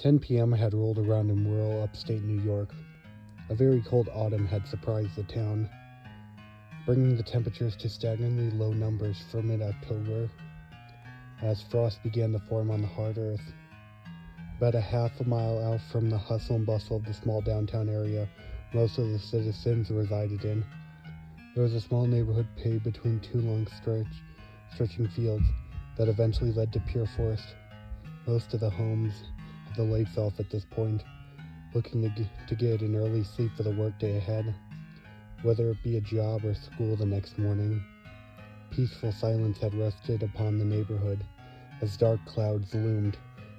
10 p.m. had rolled around in rural upstate New York. A very cold autumn had surprised the town, bringing the temperatures to staggeringly low numbers for mid-October, as frost began to form on the hard earth. About a half a mile out from the hustle and bustle of the small downtown area most of the citizens resided in, there was a small neighborhood paved between two long stretching fields that eventually led to pure forest. Most of the homes had the lights off at this point, looking to get an early sleep for the workday ahead, whether it be a job or school the next morning. Peaceful silence had rested upon the neighborhood as dark clouds loomed,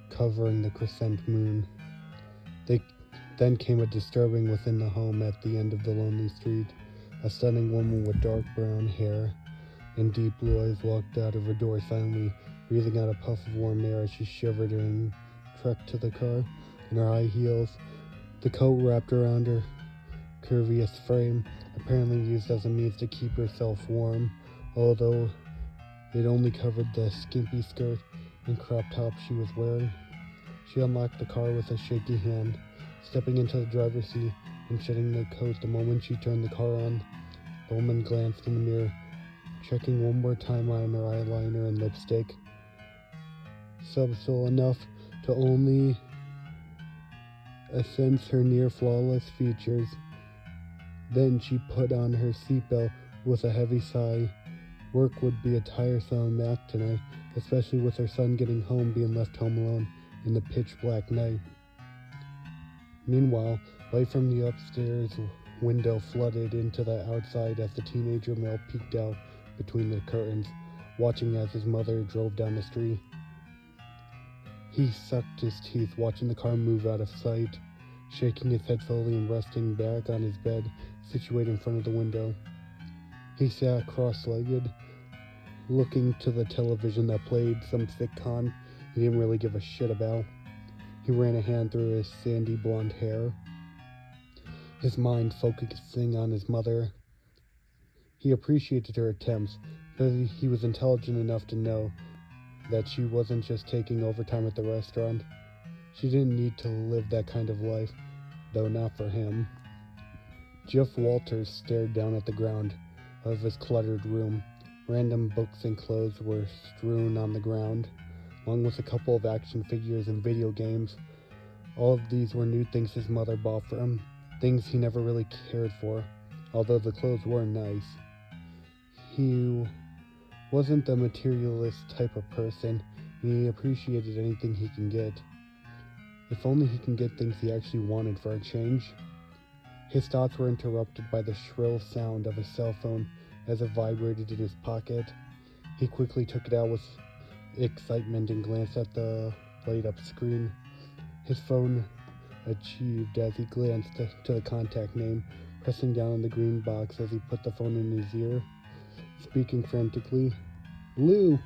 covering the crescent moon. Then came a disturbing within the home at the end of the lonely street. A stunning woman with dark brown hair and deep blue eyes walked out of her door silently, breathing out a puff of warm air as she shivered and trekked to the car. In her high heels, the coat wrapped around her curvious frame, apparently used as a means to keep herself warm, although it only covered the skimpy skirt and crop top she was wearing. She unlocked the car with a shaky hand, stepping into the driver's seat and shutting the coat the moment she turned the car on. The woman glanced in the mirror, checking one more time on her eyeliner and lipstick, subtle enough to only sense her near-flawless features. Then she put on her seatbelt with a heavy sigh. Work would be a tiresome act tonight, especially with her son getting home, being left home alone in the pitch-black night. Meanwhile, light from the upstairs window flooded into the outside as the teenager male peeked out between the curtains, watching as his mother drove down the street. He sucked his teeth, watching the car move out of sight, shaking his head slowly and resting back on his bed, situated in front of the window. He sat cross-legged, looking to the television that played some sitcom he didn't really give a shit about. He ran a hand through his sandy blonde hair, his mind focusing on his mother. He appreciated her attempts, but he was intelligent enough to know that she wasn't just taking overtime at the restaurant. She didn't need to live that kind of life, though not for him. Jeff Walters stared down at the ground of his cluttered room. Random books and clothes were strewn on the ground, along with a couple of action figures and video games. All of these were new things his mother bought for him, things he never really cared for, although the clothes were nice. He wasn't the materialist type of person, and he appreciated anything he can get. If only he can get things he actually wanted for a change. His thoughts were interrupted by the shrill sound of his cell phone as it vibrated in his pocket. He quickly took it out with excitement and glanced at the light-up screen. His phone achieved as he glanced to the contact name, pressing down on the green box as he put the phone in his ear, speaking frantically. "Lou!"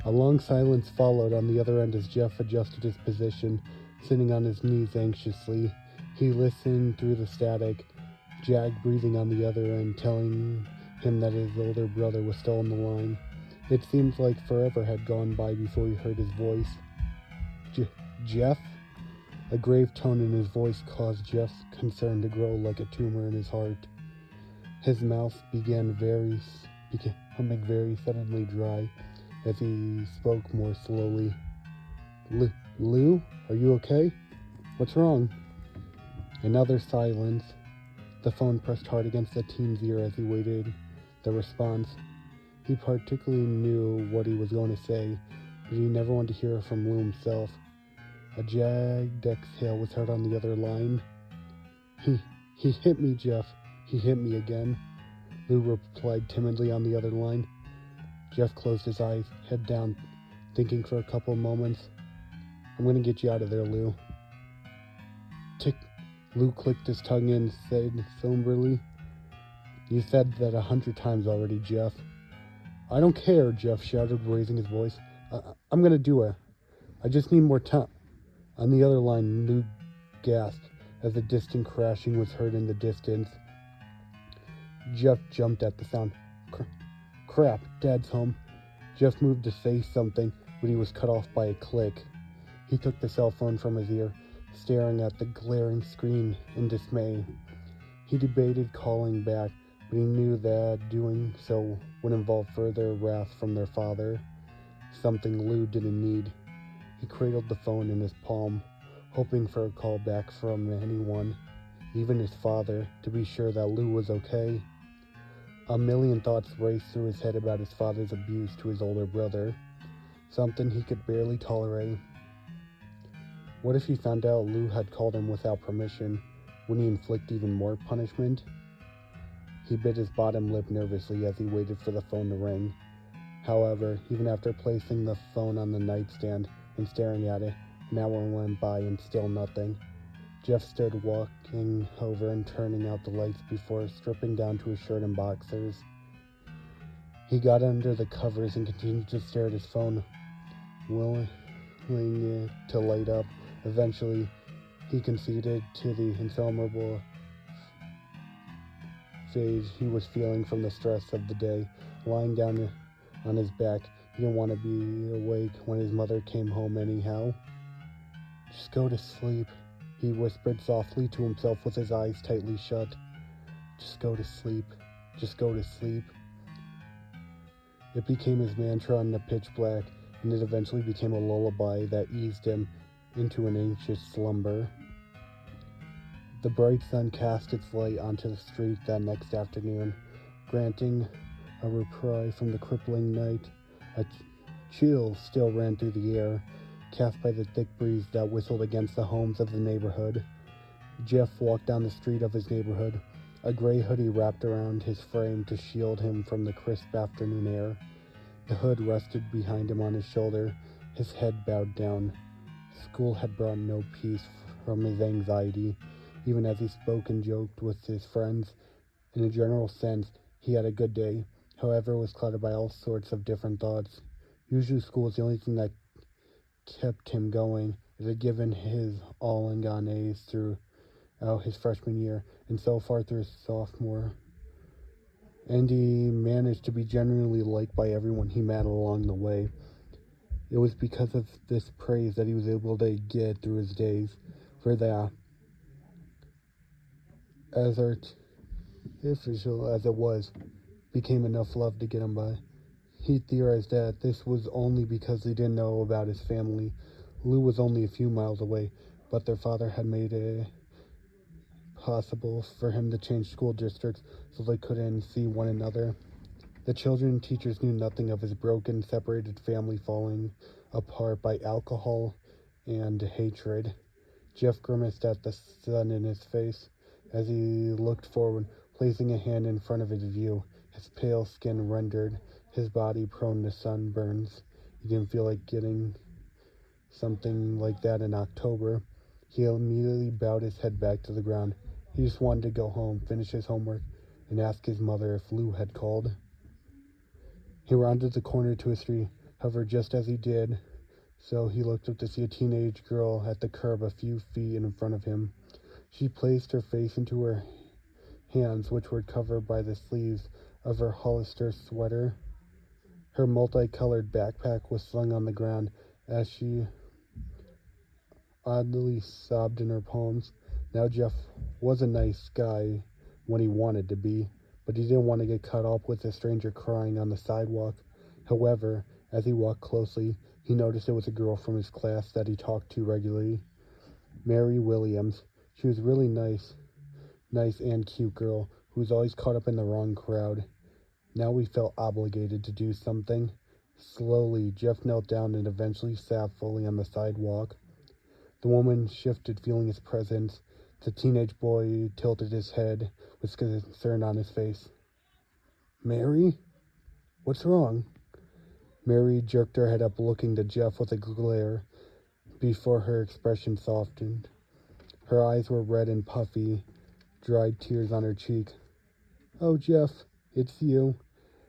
A long silence followed on the other end as Jeff adjusted his position, sitting on his knees anxiously. He listened through the static, Jack breathing on the other end, telling him that his older brother was still on the line. It seemed like forever had gone by before he heard his voice. Jeff? A grave tone in his voice caused Jeff's concern to grow like a tumor in his heart. His mouth becoming very suddenly dry as he spoke more slowly. Lou, are you okay? What's wrong?" Another silence. The phone pressed hard against the teen's ear as he waited the response. He particularly knew what he was going to say, but he never wanted to hear it from Lou himself. A jagged exhale was heard on the other line. He hit me, Jeff. He hit me again," Lou replied timidly on the other line. Jeff closed his eyes, head down, thinking for a couple of moments. "I'm going to get you out of there, Lou." Tick. Lou clicked his tongue and said somberly, "You said that 100 times already, Jeff." "I don't care," Jeff shouted, raising his voice. I'm going to do it. I just need more time." On the other line, Lou gasped as a distant crashing was heard in the distance. Jeff jumped at the sound. Crap, Dad's home." Jeff moved to say something, but he was cut off by a click. He took the cell phone from his ear, staring at the glaring screen in dismay. He debated calling back, but he knew that doing so would involve further wrath from their father, something Lou didn't need. He cradled the phone in his palm, hoping for a call back from anyone, even his father, to be sure that Lou was okay. A million thoughts raced through his head about his father's abuse to his older brother, something he could barely tolerate. What if he found out Lou had called him without permission? Wouldn't he inflict even more punishment? He bit his bottom lip nervously as he waited for the phone to ring. However, even after placing the phone on the nightstand and staring at it, an hour went by and still nothing. Jeff stood walking over and turning out the lights before stripping down to his shirt and boxers. He got under the covers and continued to stare at his phone, willing it to light up. Eventually, he conceded to the insufferable fatigue he was feeling from the stress of the day. Lying down on his back, he didn't want to be awake when his mother came home anyhow. "Just go to sleep," he whispered softly to himself with his eyes tightly shut. "Just go to sleep. Just go to sleep." It became his mantra in the pitch black, and it eventually became a lullaby that eased him into an anxious slumber. The bright sun cast its light onto the street that next afternoon, granting a reprieve from the crippling night. A chill still ran through the air, cast by the thick breeze that whistled against the homes of the neighborhood. Jeff walked down the street of his neighborhood, a gray hoodie wrapped around his frame to shield him from the crisp afternoon air. The hood rested behind him on his shoulder, his head bowed down. School had brought no peace from his anxiety, even as he spoke and joked with his friends. In a general sense, he had a good day. However, it was clouded by all sorts of different thoughts. Usually school was the only thing that kept him going. It had given his all and gotten A's throughout his freshman year, and so far through his sophomore. And he managed to be genuinely liked by everyone he met along the way. It was because of this praise that he was able to get through his days. For that, as artificial as it was, became enough love to get him by. He theorized that this was only because they didn't know about his family. Lou was only a few miles away, but their father had made it possible for him to change school districts so they couldn't see one another. The children and teachers knew nothing of his broken, separated family falling apart by alcohol and hatred. Jeff grimaced at the sun in his face as he looked forward, placing a hand in front of his view, his pale skin rendered his body prone to sunburns. He didn't feel like getting something like that in October. He immediately bowed his head back to the ground. He just wanted to go home, finish his homework, and ask his mother if Lou had called. He rounded the corner to a street. However, just as he did so, he looked up to see a teenage girl at the curb a few feet in front of him. She placed her face into her hands, which were covered by the sleeves of her Hollister sweater. Her multicolored backpack was slung on the ground as she oddly sobbed in her palms. Now Jeff was a nice guy when he wanted to be, but he didn't want to get caught up with a stranger crying on the sidewalk. However, as he walked closely, he noticed it was a girl from his class that he talked to regularly, Mary Williams. She was really nice and cute girl who was always caught up in the wrong crowd. Now he felt obligated to do something. Slowly, Jeff knelt down and eventually sat fully on the sidewalk. The woman shifted, feeling his presence. The teenage boy tilted his head with concern on his face. "Mary? What's wrong?" Mary jerked her head up, looking to Jeff with a glare before her expression softened. Her eyes were red and puffy, dried tears on her cheek. "Oh, Jeff, it's you."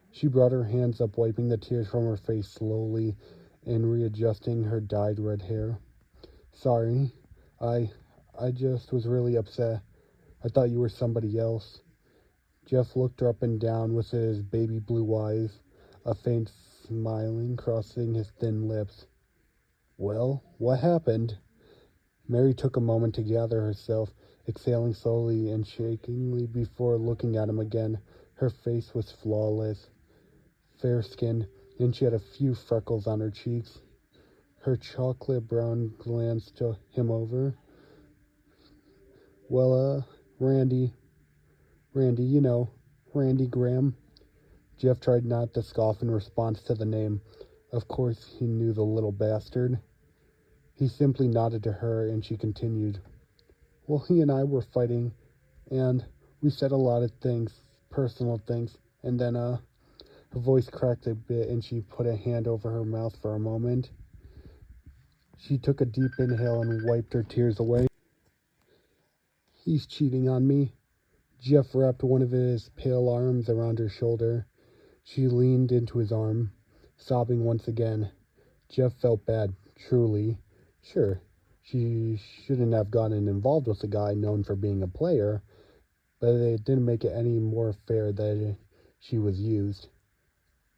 She brought her hands up, wiping the tears from her face slowly and readjusting her dyed red hair. "Sorry, I just was really upset. I thought you were somebody else." Jeff looked her up and down with his baby blue eyes, a faint smiling crossing his thin lips. Well, what happened? Mary took a moment to gather herself, exhaling slowly and shakingly before looking at him again. Her face was flawless, fair-skinned, and she had a few freckles on her cheeks. Her chocolate brown glanced to him over. Well, Randy, Randy Graham. Jeff tried not to scoff in response to the name. Of course, he knew the little bastard. He simply nodded to her, and she continued. Well, he and I were fighting, and we said a lot of things, personal things, and then, her voice cracked a bit, and she put a hand over her mouth for a moment. She took a deep inhale and wiped her tears away. He's cheating on me. Jeff wrapped one of his pale arms around her shoulder. She leaned into his arm, sobbing once again. Jeff felt bad, truly. Sure, she shouldn't have gotten involved with a guy known for being a player, but it didn't make it any more fair that she was used.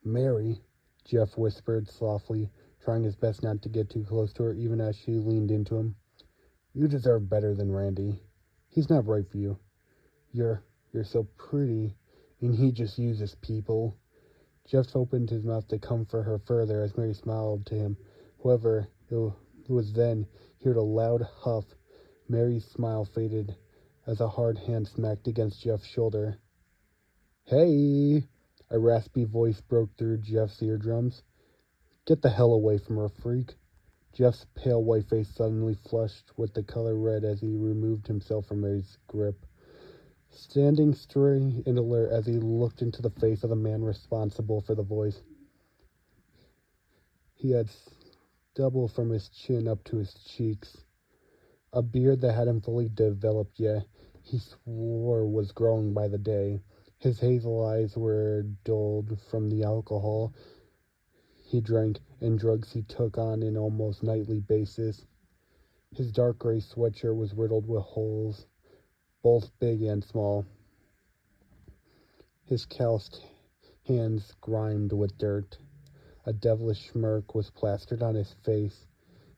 Mary, Jeff whispered softly, trying his best not to get too close to her even as she leaned into him. You deserve better than Randy. He's not right for you. You're so pretty, and he just uses people. Jeff opened his mouth to comfort her further as Mary smiled to him. However, it was then he heard a loud huff. Mary's smile faded as a hard hand smacked against Jeff's shoulder. Hey! A raspy voice broke through Jeff's eardrums. Get the hell away from her, freak. Jeff's pale white face suddenly flushed with the color red as he removed himself from Mary's grip. Standing straight and alert as he looked into the face of the man responsible for the voice. He had stubble from his chin up to his cheeks, a beard that hadn't fully developed yet. He swore was growing by the day. His hazel eyes were dulled from the alcohol he drank and drugs he took on an almost nightly basis. His dark gray sweatshirt was riddled with holes, both big and small. His calloused hands grimed with dirt. A devilish smirk was plastered on his face,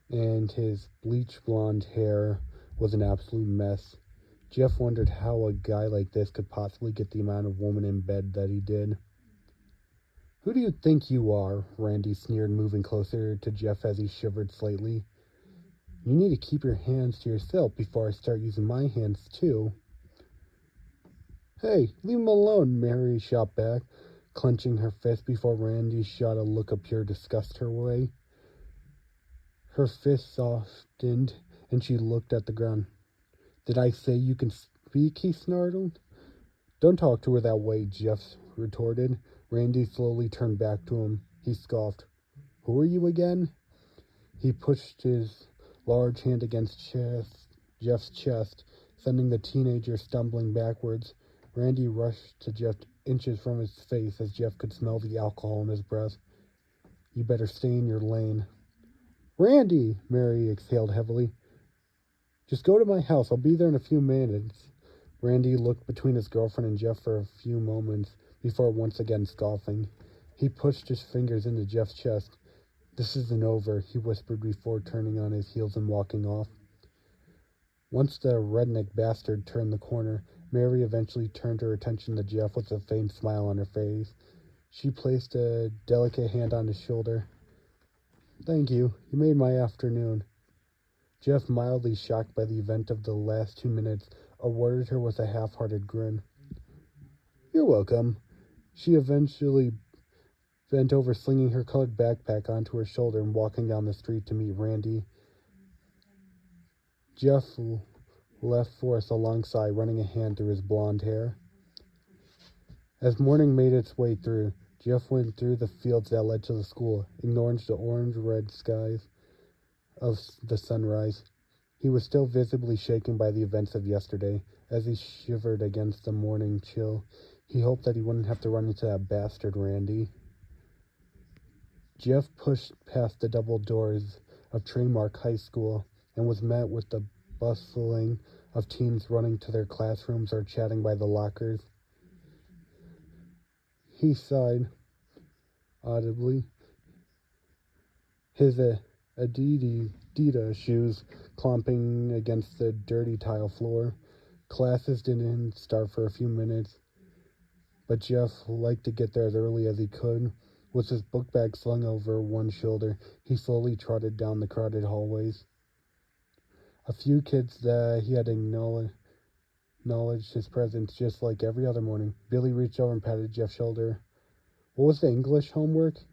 and his bleach blonde hair was an absolute mess. Jeff wondered how a guy like this could possibly get the amount of women in bed that he did. Who do you think you are? Randy sneered, moving closer to Jeff as he shivered slightly. You need to keep your hands to yourself before I start using my hands, too. Hey, leave him alone, Mary shot back, clenching her fist before Randy shot a look of pure disgust her way. Her fist softened, and she looked at the ground. Did I say you can speak? He snarled. Don't talk to her that way, Jeff retorted. Randy slowly turned back to him. He scoffed. Who are you again? He pushed his large hand against Jeff's chest, sending the teenager stumbling backwards. Randy rushed to Jeff inches from his face as Jeff could smell the alcohol in his breath. You better stay in your lane. Randy! Mary exhaled heavily. Just go to my house. I'll be there in a few minutes. Randy looked between his girlfriend and Jeff for a few moments before once again scoffing. He pushed his fingers into Jeff's chest. This isn't over, he whispered before turning on his heels and walking off. Once the redneck bastard turned the corner, Mary eventually turned her attention to Jeff with a faint smile on her face. She placed a delicate hand on his shoulder. Thank you. You made my afternoon. Jeff, mildly shocked by the event of the last 2 minutes, awarded her with a half-hearted grin. You're welcome. She eventually bent over, slinging her colored backpack onto her shoulder and walking down the street to meet Randy. Jeff left for us alongside, running a hand through his blonde hair. As morning made its way through, Jeff went through the fields that led to the school, ignoring the orange-red skies of the sunrise. He was still visibly shaken by the events of yesterday. As he shivered against the morning chill, he hoped that he wouldn't have to run into that bastard Randy. Jeff pushed past the double doors of Trademark High School and was met with the bustling of teens running to their classrooms or chatting by the lockers. He sighed audibly. His Adidas shoes clomping against the dirty tile floor. Classes didn't start for a few minutes, but Jeff liked to get there as early as he could. With his book bag slung over one shoulder, he slowly trotted down the crowded hallways. A few kids that he had acknowledged his presence just like every other morning. Billy reached over and patted Jeff's shoulder. "What was the English homework?"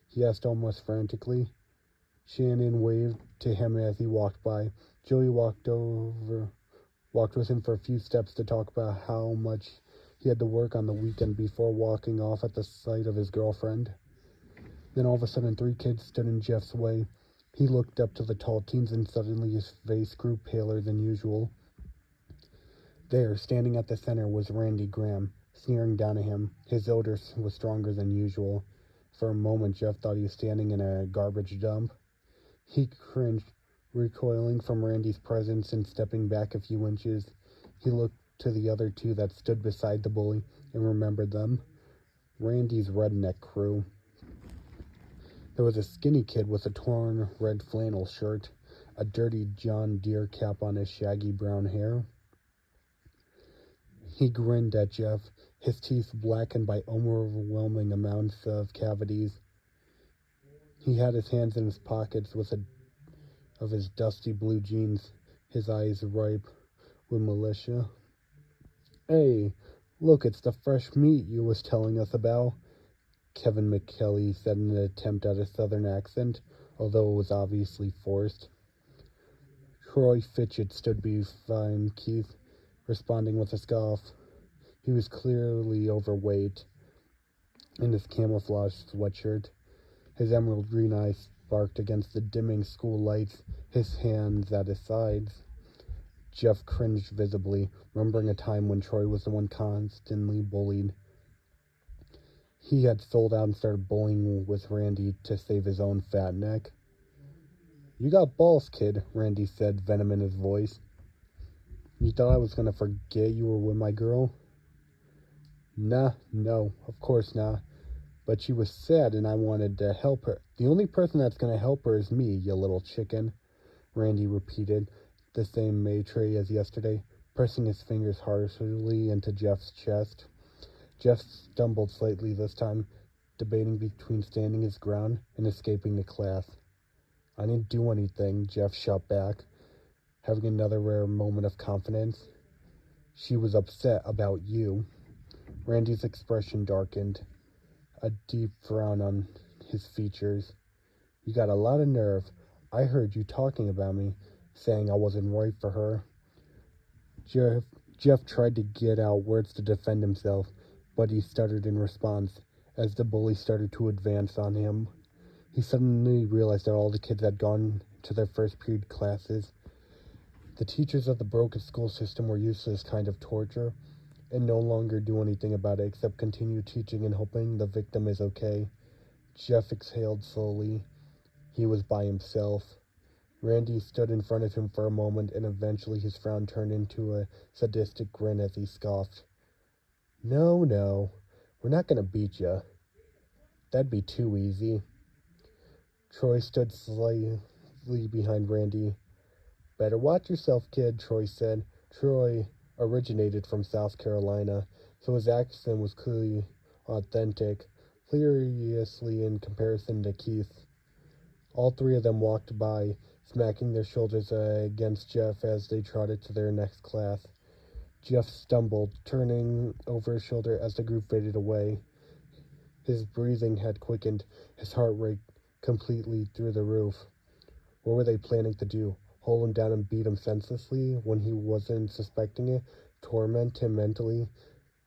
he asked almost frantically. Shannon waved to him as he walked by. Joey walked with him for a few steps to talk about how much he had to work on the weekend before walking off at the sight of his girlfriend. Then all of a sudden 3 kids stood in Jeff's way. He looked up to the tall teens and suddenly his face grew paler than usual. There, standing at the center, was Randy Graham, sneering down at him. His odor was stronger than usual. For a moment, Jeff thought he was standing in a garbage dump. He cringed, recoiling from Randy's presence and stepping back a few inches. He looked to the other 2 that stood beside the bully and remembered them. Randy's redneck crew. There was a skinny kid with a torn red flannel shirt, a dirty John Deere cap on his shaggy brown hair. He grinned at Jeff, his teeth blackened by overwhelming amounts of cavities. He had his hands in his pockets of his dusty blue jeans, his eyes ripe with militia. "Hey, look, it's the fresh meat you was telling us about," Kevin McKelly said in an attempt at a southern accent, although it was obviously forced. Troy Fitchett stood behind Keith, responding with a scoff. He was clearly overweight in his camouflage sweatshirt. His emerald green eyes sparked against the dimming school lights, his hands at his sides. Jeff cringed visibly, remembering a time when Troy was the one constantly bullied. He had sold out and started bullying with Randy to save his own fat neck. "You got balls, kid," Randy said, venom in his voice. "You thought I was going to forget you were with my girl?" "Nah, no, of course not. But she was sad and I wanted to help her. The only person that's going to help her is me, you little chicken," Randy repeated, the same maitre as yesterday, pressing his fingers harshly into Jeff's chest. Jeff stumbled slightly this time, debating between standing his ground and escaping the class. "I didn't do anything," Jeff shot back, having another rare moment of confidence. "She was upset about you." Randy's expression darkened, a deep frown on his features. "You got a lot of nerve. I heard you talking about me, saying I wasn't right for her." Jeff tried to get out words to defend himself, but he stuttered in response as the bully started to advance on him. He suddenly realized that all the kids had gone to their first period classes. The teachers of the broken school system were used to this kind of torture and no longer do anything about it except continue teaching and hoping the victim is okay. Jeff exhaled slowly. He was by himself. Randy stood in front of him for a moment, and eventually his frown turned into a sadistic grin as he scoffed. No, we're not going to beat ya. That'd be too easy." Troy stood slightly behind Randy. "Better watch yourself, kid," Troy said. Troy originated from South Carolina, so his accent was clearly authentic, hilariously in comparison to Keith. All 3 of them walked by, smacking their shoulders against Jeff as they trotted to their next class. Jeff stumbled, turning over his shoulder as the group faded away. His breathing had quickened, his heart rate completely through the roof. What were they planning to do? Hold him down and beat him senselessly when he wasn't suspecting it? Torment him mentally?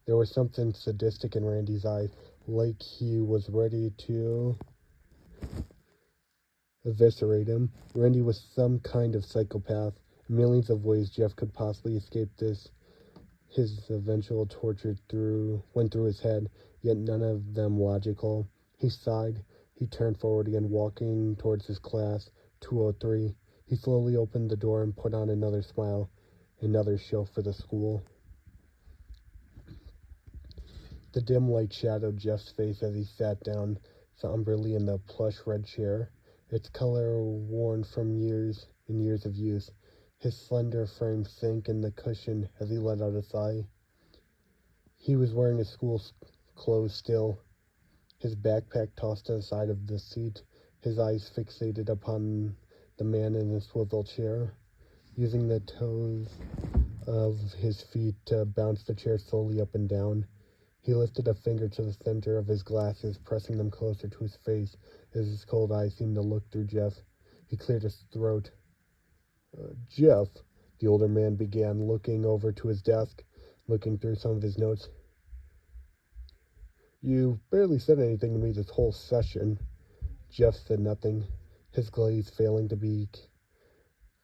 There was something sadistic in Randy's eyes, like he was ready to eviscerate him. Randy was some kind of psychopath. Millions of ways Jeff could possibly escape this. His eventual torture went through his head, yet none of them logical. He sighed. He turned forward again, walking towards his class, 203. He slowly opened the door and put on another smile. Another show for the school. The dim light shadowed Jeff's face as he sat down somberly in the plush red chair. its color worn from years and years of use. His slender frame sank in the cushion as he let out a sigh. He was wearing his school clothes still, his backpack tossed to the side of the seat, his eyes fixated upon the man in the swivel chair, using the toes of his feet to bounce the chair slowly up and down. He lifted a finger to the center of his glasses, pressing them closer to his face as his cold eyes seemed to look through Jeff. He cleared his throat. Jeff, the older man began, looking over to his desk, looking through some of his notes. You barely said anything to me this whole session. Jeff said nothing, his glaze failing to be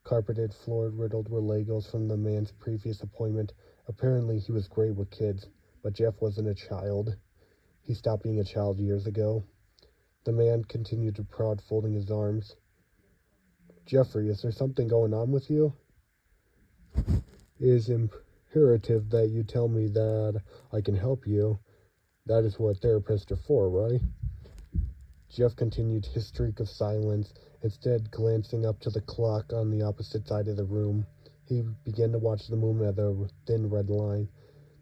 carpeted floor riddled with Legos from the man's previous appointment. Apparently he was great with kids, but Jeff wasn't a child. He stopped being a child years ago. The man continued to prod, folding his arms. Jeffrey, is there something going on with you? It is imperative that you tell me that I can help you. That is what therapists are for, right? Jeff continued his streak of silence, instead glancing up to the clock on the opposite side of the room. He began to watch the movement of the thin red line.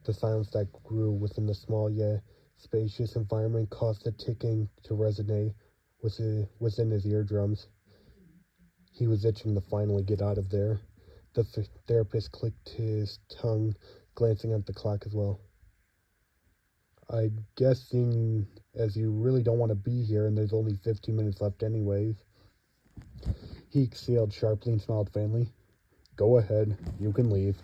The silence that grew within the small yet spacious environment caused the ticking to resonate within his eardrums. He was itching to finally get out of there. The therapist clicked his tongue, glancing at the clock as well. I guess seeing as you really don't want to be here and there's only 15 minutes left anyways. He exhaled sharply and smiled faintly. Go ahead, you can leave.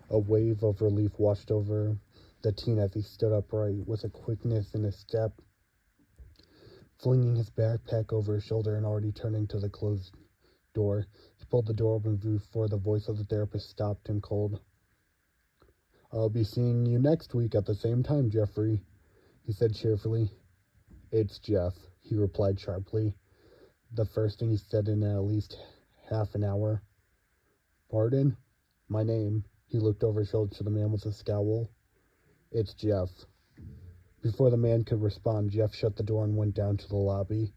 A wave of relief washed over the teen as he stood upright with a quickness in his step, flinging his backpack over his shoulder and already turning to the closed door. He pulled the door open before the voice of the therapist stopped him cold. I'll be seeing you next week at the same time, Jeffrey, he said cheerfully. It's Jeff, he replied sharply, the first thing he said in at least half an hour. Pardon? My name. He looked over his shoulder to the man with a scowl. It's Jeff. Before the man could respond, Jeff shut the door and went down to the lobby.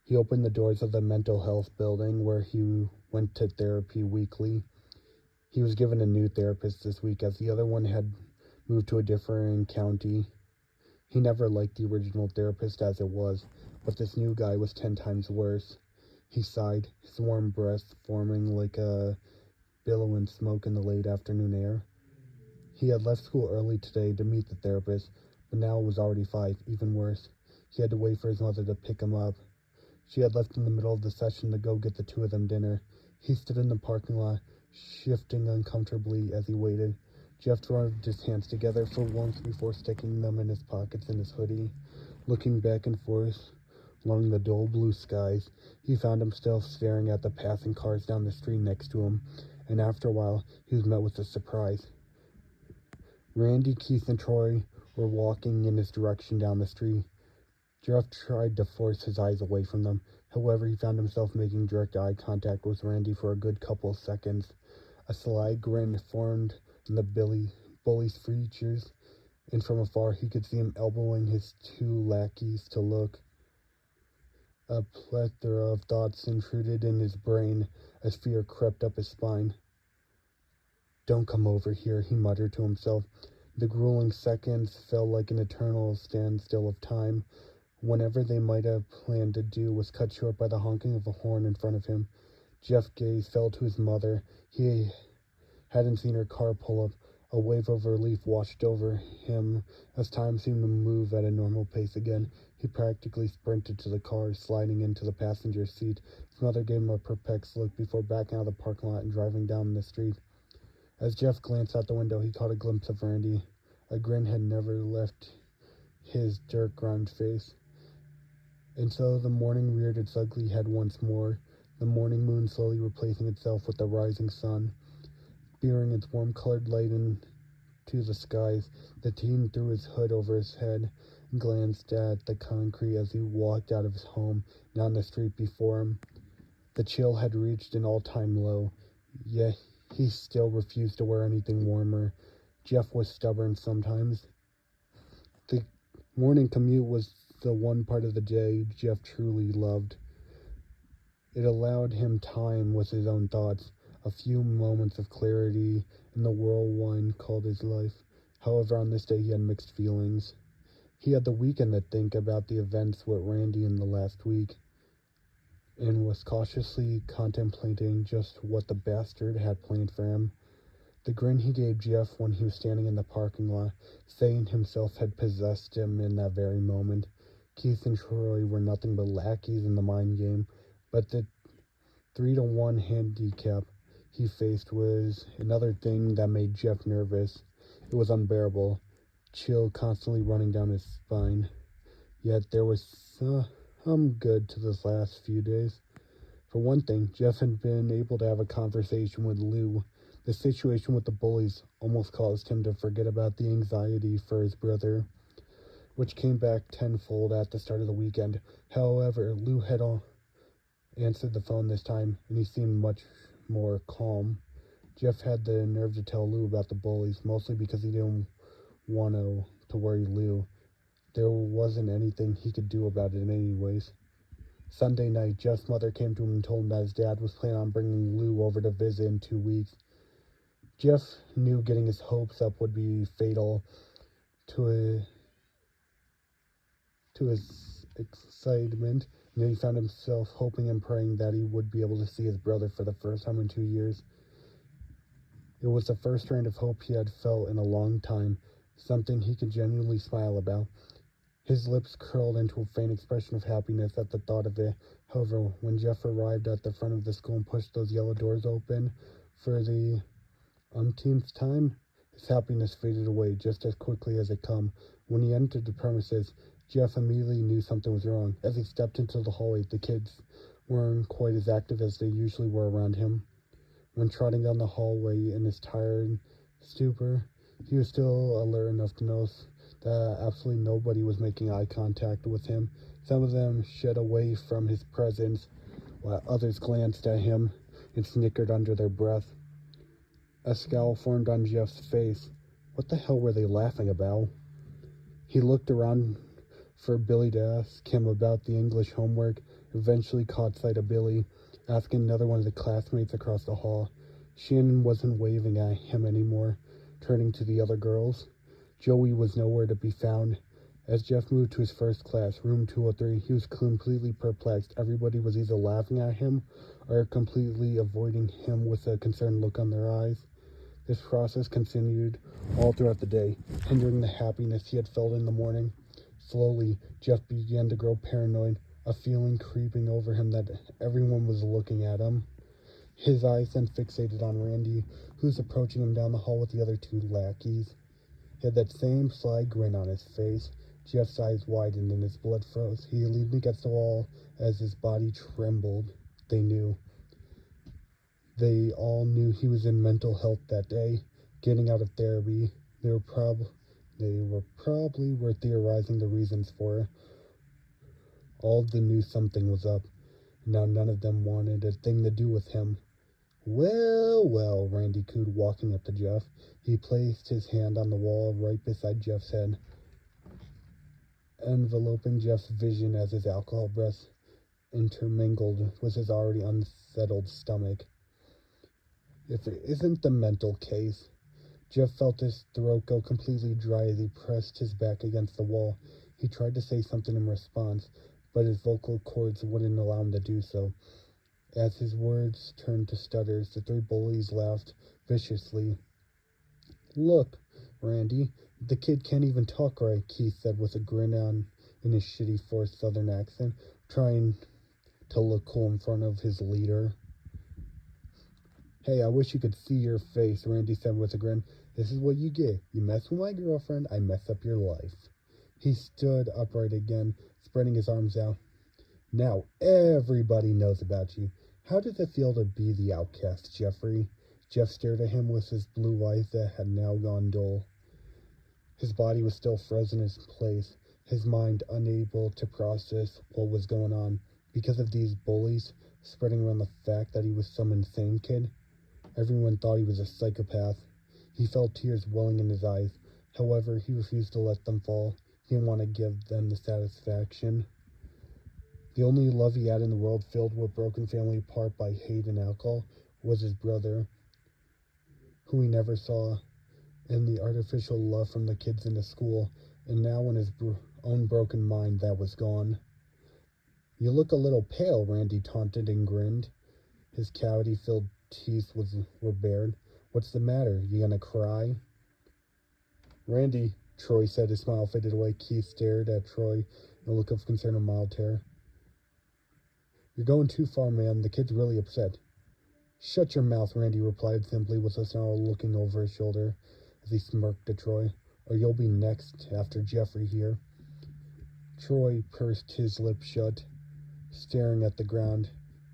He opened the doors of the mental health building where he went to therapy weekly. He was given a new therapist this week as the other one had moved to a different county. He never liked the original therapist as it was, but this new guy was 10 times worse. He sighed, his warm breath forming like a billowing smoke in the late afternoon air. He had left school early today to meet the therapist, but now it was already 5, even worse. He had to wait for his mother to pick him up. She had left in the middle of the session to go get the two of them dinner. He stood in the parking lot, shifting uncomfortably as he waited. Jeff rubbed his hands together for once before sticking them in his pockets in his hoodie. Looking back and forth along the dull blue skies, he found himself staring at the passing cars down the street next to him, and after a while, he was met with a surprise. Randy, Keith, and Troy were walking in his direction down the street. Jeff tried to force his eyes away from them. However, he found himself making direct eye contact with Randy for a good couple of seconds. A sly grin formed on the bully's features, and from afar he could see him elbowing his two lackeys to look. A plethora of thoughts intruded in his brain as fear crept up his spine. Don't come over here, he muttered to himself. The grueling seconds felt like an eternal standstill of time. Whenever they might have planned to do was cut short by the honking of a horn in front of him. Jeff's gaze fell to his mother. He hadn't seen her car pull up. A wave of relief washed over him as time seemed to move at a normal pace again. He practically sprinted to the car, sliding into the passenger seat. His mother gave him a perplexed look before backing out of the parking lot and driving down the street. As Jeff glanced out the window, he caught a glimpse of Randy. A grin had never left his dirt-grimed face. And so the morning reared its ugly head once more, the morning moon slowly replacing itself with the rising sun. Bearing its warm-colored light into the skies, the teen threw his hood over his head and glanced at the concrete as he walked out of his home down the street before him. The chill had reached an all-time low, yet he still refused to wear anything warmer. Jeff was stubborn sometimes. The morning commute was the one part of the day Jeff truly loved. It allowed him time with his own thoughts, a few moments of clarity in the whirlwind called his life. However, on this day he had mixed feelings. He had the weekend to think about the events with Randy in the last week, and was cautiously contemplating just what the bastard had planned for him. The grin he gave Jeff when he was standing in the parking lot, saying himself had possessed him in that very moment. Keith and Troy were nothing but lackeys in the mind game, but the 3-to-1 handicap he faced was another thing that made Jeff nervous. It was unbearable, chill constantly running down his spine. Yet there was some good to this last few days. For one thing, Jeff had been able to have a conversation with Lou. The situation with the bullies almost caused him to forget about the anxiety for his brother, which came back tenfold at the start of the weekend. However, Lou had answered the phone this time, and he seemed much more calm. Jeff had the nerve to tell Lou about the bullies, mostly because he didn't want to worry Lou. There wasn't anything he could do about it anyways. Sunday night, Jeff's mother came to him and told him that his dad was planning on bringing Lou over to visit in 2 weeks. Jeff knew getting his hopes up would be fatal to his excitement, and he found himself hoping and praying that he would be able to see his brother for the first time in 2 years. It was the first strand of hope he had felt in a long time, something he could genuinely smile about. His lips curled into a faint expression of happiness at the thought of it. However, when Jeff arrived at the front of the school and pushed those yellow doors open for the umpteenth time, his happiness faded away just as quickly as it come. When he entered the premises, Jeff immediately knew something was wrong. As he stepped into the hallway, the kids weren't quite as active as they usually were around him. When trotting down the hallway in his tired stupor, he was still alert enough to notice that absolutely nobody was making eye contact with him. Some of them shied away from his presence, while others glanced at him and snickered under their breath. A scowl formed on Jeff's face. What the hell were they laughing about? He looked around for Billy to ask him about the English homework, eventually caught sight of Billy, asking another one of the classmates across the hall. Shannon wasn't waving at him anymore, turning to the other girls. Joey was nowhere to be found. As Jeff moved to his first class, room 203, he was completely perplexed. Everybody was either laughing at him or completely avoiding him with a concerned look on their eyes. This process continued all throughout the day, hindering the happiness he had felt in the morning. Slowly, Jeff began to grow paranoid, a feeling creeping over him that everyone was looking at him. His eyes then fixated on Randy, who was approaching him down the hall with the other 2 lackeys. He had that same sly grin on his face. Jeff's eyes widened and his blood froze. He leaned against the wall as his body trembled. They knew. They all knew he was in mental health that day, getting out of therapy. They were probably theorizing the reasons for it. All of them knew something was up. Now none of them wanted a thing to do with him. Well, Randy cooed, walking up to Jeff. He placed his hand on the wall right beside Jeff's head, enveloping Jeff's vision as his alcohol breath intermingled with his already unsettled stomach. If it isn't the mental case. Jeff felt his throat go completely dry as he pressed his back against the wall. He tried to say something in response, but his vocal cords wouldn't allow him to do so. As his words turned to stutters, the 3 bullies laughed viciously. Look, Randy, the kid can't even talk right, Keith said with a grin on in his shitty forced southern accent, trying to look cool in front of his leader. Hey, I wish you could see your face, Randy said with a grin. This is what you get. You mess with my girlfriend, I mess up your life. He stood upright again, spreading his arms out. Now everybody knows about you. How does it feel to be the outcast, Jeffrey? Jeff stared at him with his blue eyes that had now gone dull. His body was still frozen in place, his mind unable to process what was going on. Because of these bullies spreading around the fact that he was some insane kid, everyone thought he was a psychopath. He felt tears welling in his eyes. However, he refused to let them fall. He didn't want to give them the satisfaction. The only love he had in the world, filled with broken family apart by hate and alcohol, was his brother, who he never saw, and the artificial love from the kids in the school, and now in his own broken mind that was gone. "You look a little pale," Randy taunted and grinned. His cavity-filled teeth were bared. "What's the matter? You gonna cry?" "Randy," Troy said, his smile faded away. Keith stared at Troy in a look of concern and mild terror. "You're going too far, man. The kid's really upset." "Shut your mouth," Randy replied simply, with a snarl, looking over his shoulder as he smirked at Troy. "Or you'll be next after Jeffrey here." Troy pursed his lips shut, staring at the ground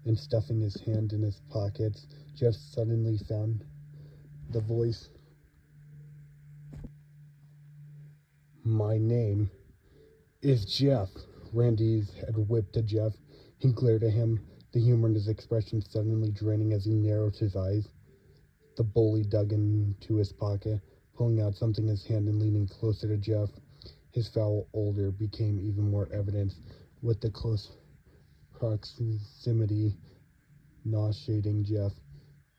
and stuffing his hand in his pockets. Jeff suddenly found the voice. "My name is Jeff." Randy's head whipped to Jeff. He glared at him, the humor in his expression suddenly draining as he narrowed his eyes. The bully dug into his pocket, pulling out something in his hand and leaning closer to Jeff. His foul odor became even more evident with the close proximity nauseating Jeff.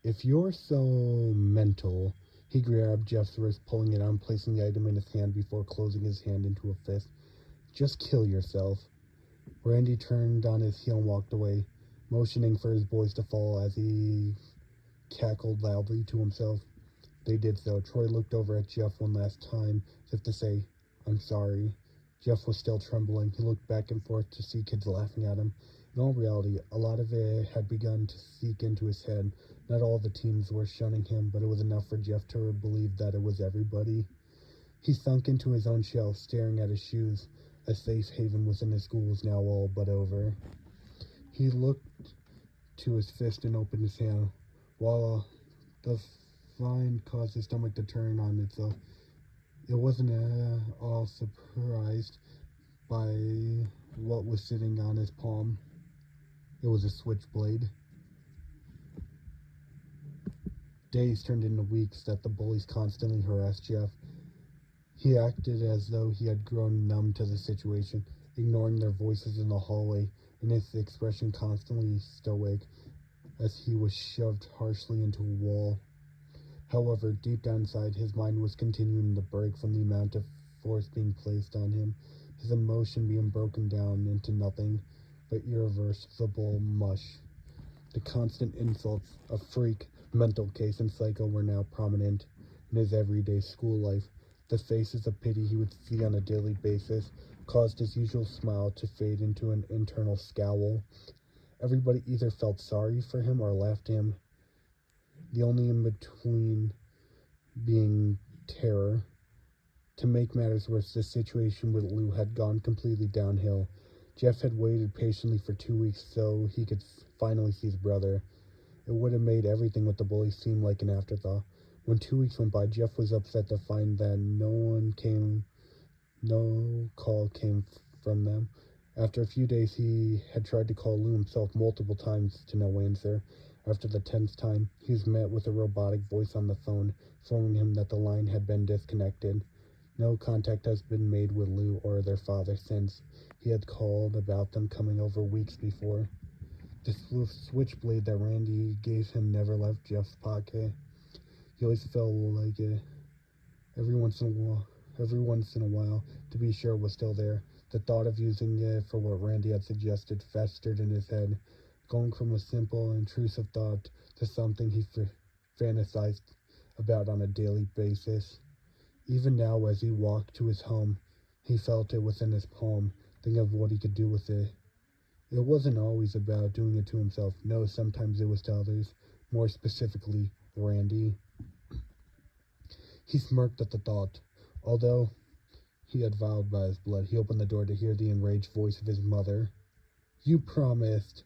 "If you're so mental," he grabbed Jeff's wrist, pulling it out, placing the item in his hand before closing his hand into a fist. "Just kill yourself." Randy turned on his heel and walked away, motioning for his boys to follow as he cackled loudly to himself. They did so. Troy looked over at Jeff one last time, as if to say, "I'm sorry." Jeff was still trembling. He looked back and forth to see kids laughing at him. In all reality, a lot of it had begun to seep into his head. Not all the teens were shunning him, but it was enough for Jeff to believe that it was everybody. He sunk into his own shell, staring at his shoes. A safe haven within his school was now all but over. He looked to his fist and opened his hand. While the find caused his stomach to turn on itself, it wasn't at all surprised by what was sitting on his palm. It was a switchblade. Days turned into weeks that the bullies constantly harassed Jeff. He acted as though he had grown numb to the situation, ignoring their voices in the hallway, and his expression constantly stoic as he was shoved harshly into a wall. However, deep down inside, his mind was continuing to break from the amount of force being placed on him, his emotion being broken down into nothing but irreversible mush. The constant insults of freak, mental case, and psycho were now prominent in his everyday school life. The faces of pity he would see on a daily basis caused his usual smile to fade into an internal scowl. Everybody either felt sorry for him or laughed at him, the only in between being terror. To make matters worse, the situation with Lou had gone completely downhill. Jeff had waited patiently for 2 weeks so he could finally see his brother. It would have made everything with the bullies seem like an afterthought. When 2 weeks went by, Jeff was upset to find that no call came from them. After a few days, he had tried to call Lou himself multiple times to no answer. After the 10th time, he was met with a robotic voice on the phone, informing him that the line had been disconnected. No contact has been made with Lou or their father since. He had called about them coming over weeks before. The switchblade that Randy gave him never left Jeff's pocket. He always felt like it. Every once in a while, to be sure, it was still there. The thought of using it for what Randy had suggested festered in his head, going from a simple, intrusive thought to something he fantasized about on a daily basis. Even now, as he walked to his home, he felt it within his palm, thinking of what he could do with it. It wasn't always about doing it to himself. No, sometimes it was to others, more specifically, Randy. He smirked at the thought. Although he had vowed by his blood, he opened the door to hear the enraged voice of his mother. "You promised,"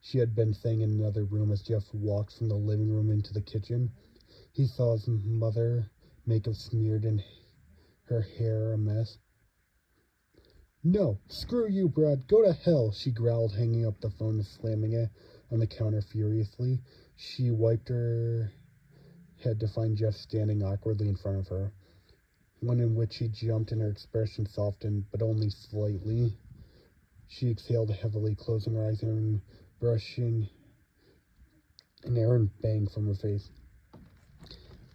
she had been saying in another room as Jeff walked from the living room into the kitchen. He saw his mother, makeup smeared and her hair a mess. "No, screw you, Brad. Go to hell," she growled, hanging up the phone and slamming it on the counter furiously. She wiped her head to find Jeff standing awkwardly in front of her, one in which she jumped and her expression softened, but only slightly. She exhaled heavily, closing her eyes and brushing an errant bang from her face.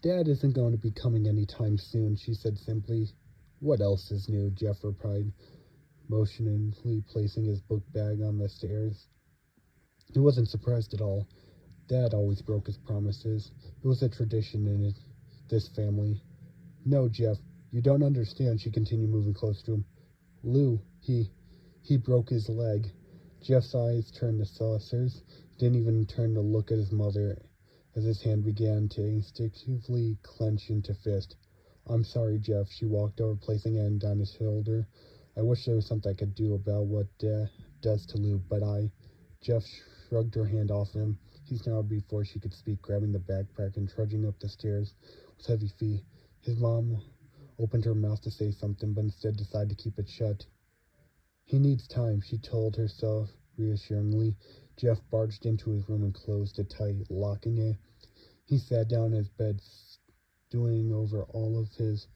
Dad isn't going to be coming anytime soon, she said simply. What else is new? Jeff replied, motionally placing his book bag on the stairs. He wasn't surprised at all. Dad always broke his promises. It was a tradition in this family. No, Jeff, you don't understand, she continued, moving closer to him. Lou, he broke his leg. Jeff's eyes turned to saucers. He didn't even turn to look at his mother as his hand began to instinctively clench into fist. I'm sorry, Jeff. She walked over, placing a hand on his shoulder. I wish there was something I could do about what does to Lou, but Jeff shrugged her hand off him. He snarled before she could speak, grabbing the backpack and trudging up the stairs with heavy feet. His mom opened her mouth to say something, but instead decided to keep it shut. He needs time, she told herself reassuringly. Jeff barged into his room and closed it tight, locking it. He sat down in his bed, stewing over all of his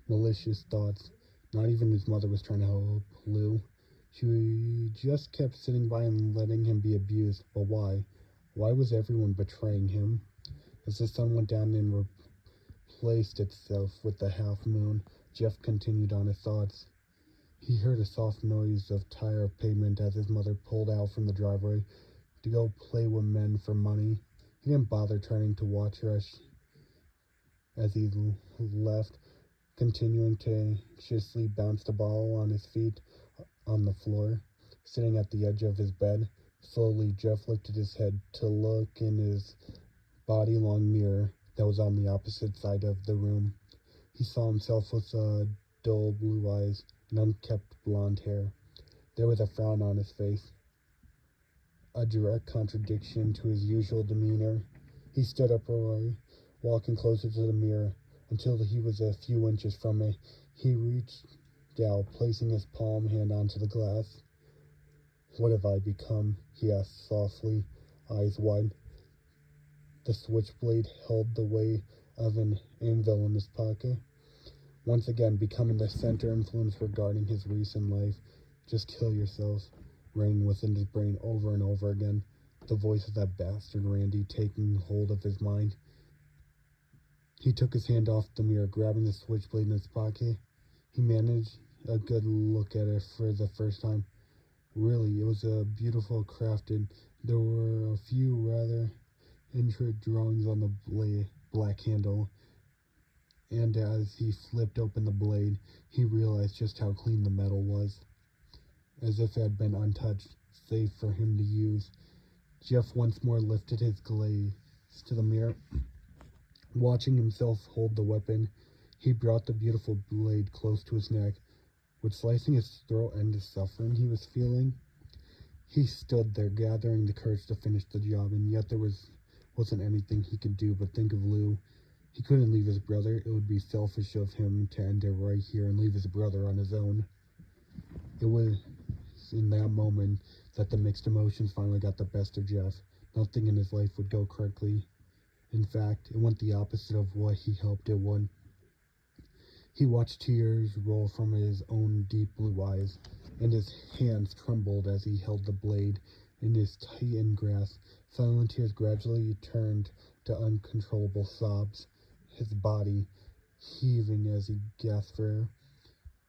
malicious thoughts. Not even his mother was trying to help Lou. She just kept sitting by and letting him be abused. But why? Why was everyone betraying him? As the sun went down and replaced itself with the half moon, Jeff continued on his thoughts. He heard a soft noise of tire pavement as his mother pulled out from the driveway to go play with men for money. He didn't bother turning to watch her as he left, continuing to anxiously bounce the ball on his feet on the floor. Sitting at the edge of his bed, slowly Jeff lifted his head to look in his body-long mirror that was on the opposite side of the room. He saw himself with dull blue eyes and unkempt blonde hair. There was a frown on his face, a direct contradiction to his usual demeanor. He stood upright, walking closer to the mirror until he was a few inches from it. He reached out, placing his palm hand onto the glass. What have I become? He asked softly, eyes wide. The switchblade held the weight of an anvil in his pocket. Once again, becoming the center influence regarding his recent life. Just kill yourself, rang within his brain over and over again, the voice of that bastard Randy taking hold of his mind. He took his hand off the mirror, grabbing the switchblade in his pocket. He managed a good look at it for the first time. Really, it was a beautiful crafted. There were a few rather intricate drawings on the black handle. And as he flipped open the blade, he realized just how clean the metal was, as if it had been untouched, safe for him to use. Jeff once more lifted his gaze to the mirror. Watching himself hold the weapon, he brought the beautiful blade close to his neck. Would slicing his throat end the suffering he was feeling? He stood there, gathering the courage to finish the job, and yet there wasn't anything he could do but think of Lou. He couldn't leave his brother. It would be selfish of him to end it right here and leave his brother on his own. It was in that moment that the mixed emotions finally got the best of Jeff. Nothing in his life would go correctly. In fact, it went the opposite of what he hoped it would. He watched tears roll from his own deep blue eyes, and his hands trembled as he held the blade in his tightened grasp. Silent tears gradually turned to uncontrollable sobs. His body heaving as he gasped for air.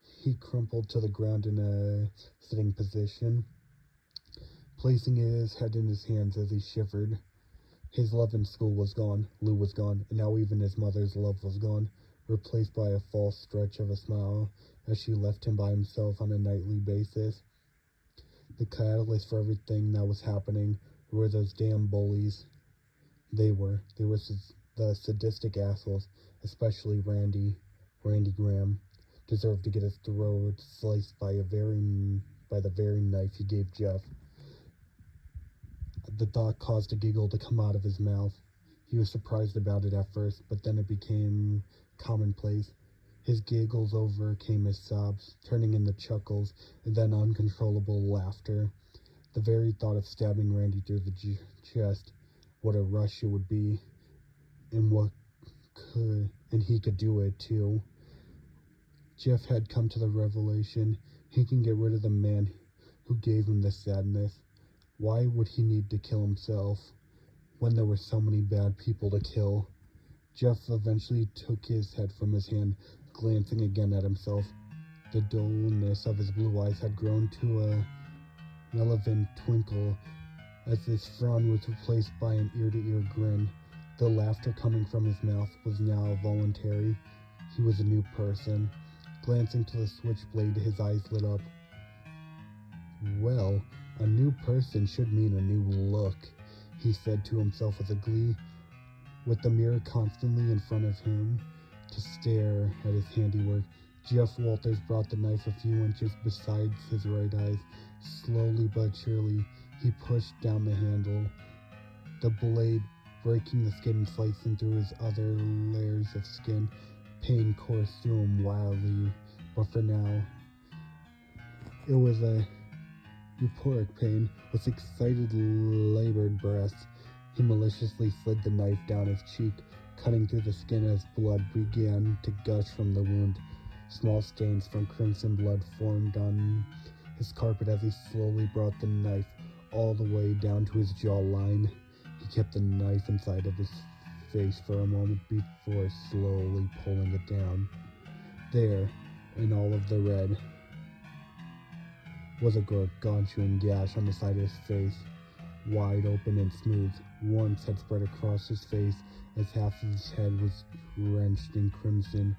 He crumpled to the ground in a sitting position, placing his head in his hands as he shivered. His love in school was gone, Lou was gone, and now even his mother's love was gone, replaced by a false stretch of a smile as she left him by himself on a nightly basis. The catalyst for everything that was happening were those damn bullies. They were the sadistic assholes, especially Randy Graham, deserved to get his throat sliced by the very knife he gave Jeff. The thought caused a giggle to come out of his mouth. He was surprised about it at first, but then it became commonplace. His giggles overcame his sobs, turning into chuckles and then uncontrollable laughter. The very thought of stabbing Randy through the chest, what a rush it would be, and he could do it too. Jeff had come to the revelation he can get rid of the man who gave him this sadness. Why would he need to kill himself when there were so many bad people to kill? Jeff eventually took his head from his hand, glancing again at himself. The dullness of his blue eyes had grown to a relevant twinkle as his frown was replaced by an ear-to-ear grin. The laughter coming from his mouth was now voluntary. He was a new person. Glancing to the switchblade, his eyes lit up. Well, a new person should mean a new look, he said to himself with a glee. With the mirror constantly in front of him to stare at his handiwork, Jeff Walters brought the knife a few inches beside his right eye. Slowly but surely, he pushed down the handle, the blade breaking the skin and slicing through his other layers of skin. Pain coursed through him wildly, but for now, it was a euphoric pain. With excited, labored breaths, he maliciously slid the knife down his cheek, cutting through the skin as blood began to gush from the wound. Small stains from crimson blood formed on his carpet as he slowly brought the knife all the way down to his jawline. He kept the knife inside of his face for a moment before slowly pulling it down. There, in all of the red, was a gargantuan gash on the side of his face, wide open and smooth. Warmth had spread across his face as half of his head was drenched in crimson.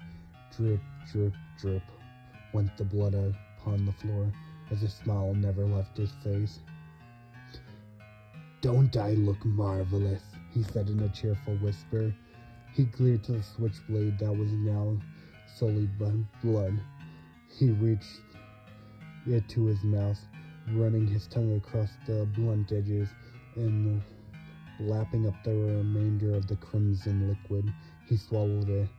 Drip, drip, drip went the blood upon the floor as a smile never left his face. "Don't I look marvelous?" he said in a cheerful whisper. He glared to the switchblade that was now sullied by blood. He reached it to his mouth, running his tongue across the blunt edges and lapping up the remainder of the crimson liquid. He swallowed it.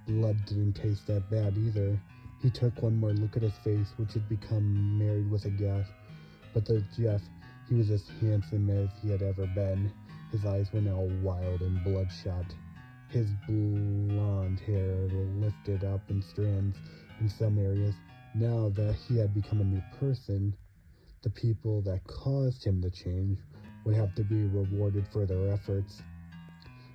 Blood didn't taste that bad either. He took one more look at his face, which had become marred with a gash. But to Jeff, he was as handsome as he had ever been. His eyes were now wild and bloodshot. His blonde hair lifted up in strands in some areas. Now that he had become a new person, the people that caused him to change would have to be rewarded for their efforts.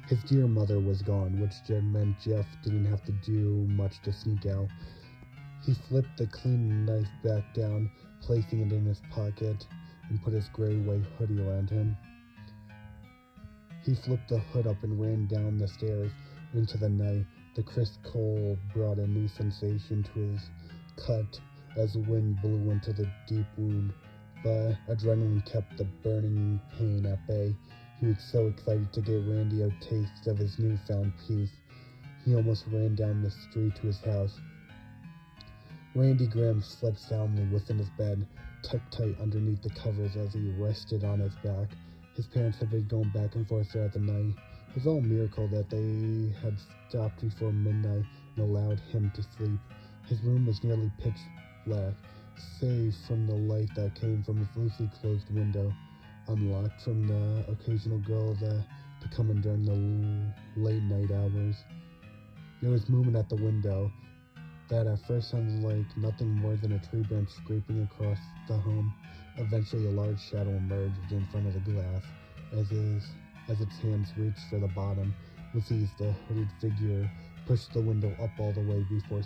His dear mother was gone, which meant Jeff didn't have to do much to sneak out. He flipped the clean knife back down, placing it in his pocket, and put his gray white hoodie around him. He flipped the hood up and ran down the stairs into the night. The crisp cold brought a new sensation to his cut as wind blew into the deep wound, but adrenaline kept the burning pain at bay. He was so excited to get Randy a taste of his newfound peace. He almost ran down the street to his house. Randy Graham slept soundly within his bed, tucked tight underneath the covers as he rested on his back. His parents had been going back and forth throughout the night. It was all a miracle that they had stopped before midnight and allowed him to sleep. His room was nearly pitch black, save from the light that came from his loosely closed window, unlocked from the occasional girl to come in during the late night hours. There was movement at the window that at first sounded like nothing more than a tree branch scraping across the home. Eventually a large shadow emerged in front of the glass. As its hands reached for the bottom, with ease the hooded figure pushed the window up all the way before